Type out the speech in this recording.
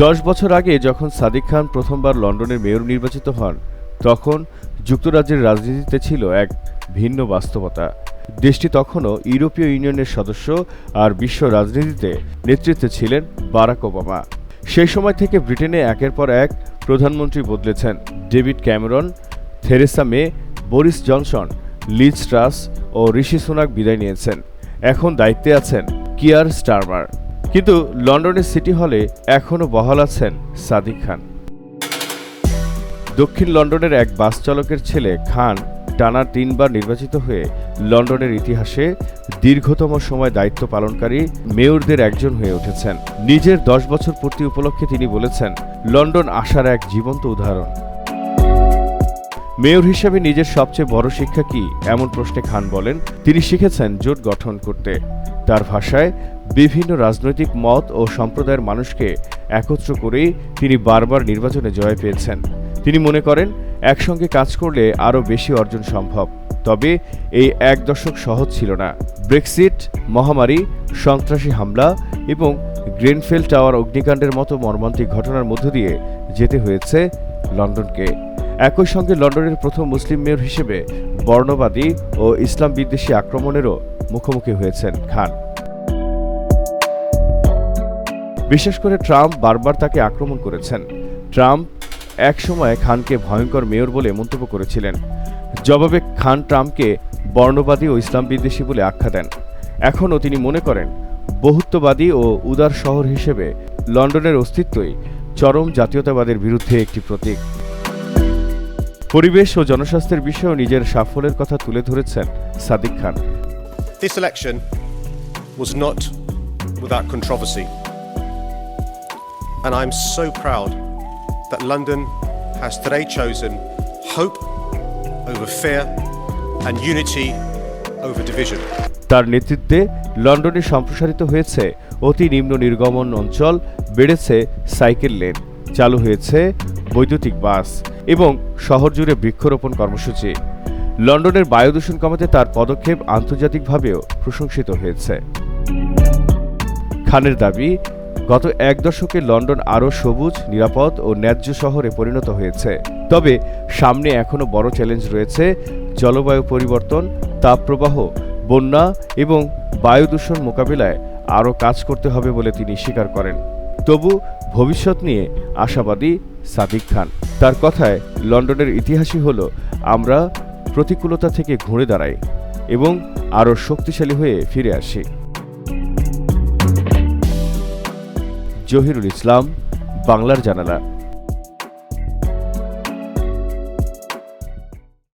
10 বছর আগে যখন সাদিক খান প্রথমবার লন্ডনের মেয়র নির্বাচিত হন, তখন যুক্তরাজ্যের রাজনীতিতে ছিল এক ভিন্ন বাস্তবতা। দেশটি তখনও ইউরোপীয় ইউনিয়নের সদস্য, আর বিশ্ব রাজনীতিতে নেতৃত্বে ছিলেন বারাক ওবামা। সেই সময় থেকে ব্রিটেনে একের পর এক প্রধানমন্ত্রী বদলেছেন। David Cameron, Theresa May, Boris Johnson, Liz Truss ও ঋষি সুনাক বিদায় নিয়েছেন। এখন দায়িত্বে আছেন কিয়ার স্টারমার। কিন্তু লন্ডনের সিটি হলে এখনও বহাল আছেন সাদিক খান। দক্ষিণ লন্ডনের এক বাস চালকের ছেলে খান টানা 3 বার নির্বাচিত হয়ে লন্ডনের ইতিহাসে দীর্ঘতম সময় দায়িত্ব পালনকারী মেয়রদের একজন হয়ে উঠেছেন। নিজের 10 বছর পূর্তি উপলক্ষে তিনি বলেছেন, লন্ডন আসার এক জীবন্ত উদাহরণ। মেয়র হিসেবে নিজের সবচেয়ে বড় শিক্ষা কি, এমন প্রশ্নে খান বলেন, তিনি শিখেছেন জোট গঠন করতে। তার ভাষায়, বিভিন্ন রাজনৈতিক মত ও সম্প্রদায়ের মানুষকে একত্র করেই তিনি বারবার নির্বাচনে জয় পেয়েছেন। তিনি মনে করেন, একসঙ্গে কাজ করলে আরও বেশি অর্জন সম্ভব। তবে এই 1 দশক সহজ ছিল না। ব্রেক্সিট, মহামারী, সন্ত্রাসী হামলা এবং গ্রেনফেল টাওয়ার অগ্নিকাণ্ডের মতো মর্মান্তিক ঘটনার মধ্য দিয়ে যেতে হয়েছে লন্ডনকে। একই সঙ্গে লন্ডনের প্রথম মুসলিম মেয়র হিসেবে বর্ণবাদী ও ইসলাম বিদ্বেষী আক্রমণেরও মুখোমুখি হয়েছেন খান। বিশেষ করে ট্রাম্প বারবার তাকে আক্রমণ করেছেন। ট্রাম্প একসময় খানকে ভয়ঙ্কর মেয়র বলে মন্তব্য করেছিলেন। জবাবে খান ট্রাম্পকে বর্ণবাদী ও ইসলাম বিদ্বেষী বলে আখ্যা দেন। এখনও তিনি মনে করেন, বহুত্ববাদী ও উদার শহর হিসেবে লন্ডনের অস্তিত্বই চরম জাতীয়তাবাদের বিরুদ্ধে একটি প্রতীক। পরিবেশ ও জনস্বাস্থ্যের বিষয়েও নিজের সাফল্যের কথা তুলে ধরেছেন সাদিক খান। This election was not without controversy, and I'm so proud that London has today chosen hope over fear and unity over division. তার নেতৃত্বে লন্ডনে সম্প্রসারিত হয়েছে অতি নিম্ন নির্গমন অঞ্চল, বেড়েছে সাইকেল লেন, চালু হয়েছে বৈদ্যুতিক বাস এবং শহর জুড়ে বৃক্ষরোপণ কর্মসূচি। লন্ডনের বায়ু দূষণ কমাতে তার পদক্ষেপ আন্তর্জাতিকভাবেও প্রশংসিত হয়েছে। খানের দাবি, গত 1 দশকে লন্ডন আরও সবুজ, নিরাপদ ও ন্যায্য শহরে পরিণত হয়েছে। তবে সামনে এখনও বড় চ্যালেঞ্জ রয়েছে। জলবায়ু পরিবর্তন, তাপপ্রবাহ, বন্যা এবং বায়ু দূষণ মোকাবিলায় আরও কাজ করতে হবে বলে তিনি স্বীকার করেন। তবু ভবিষ্যৎ নিয়ে আশাবাদী সাদিক খান। তার কথায়, লন্ডনের ইতিহাসই হল আমরা প্রতিকূলতা থেকে ঘুরে দাঁড়াই এবং আরও শক্তিশালী হয়ে ফিরে আসি। জহিরুল ইসলাম, বাংলার জানালা।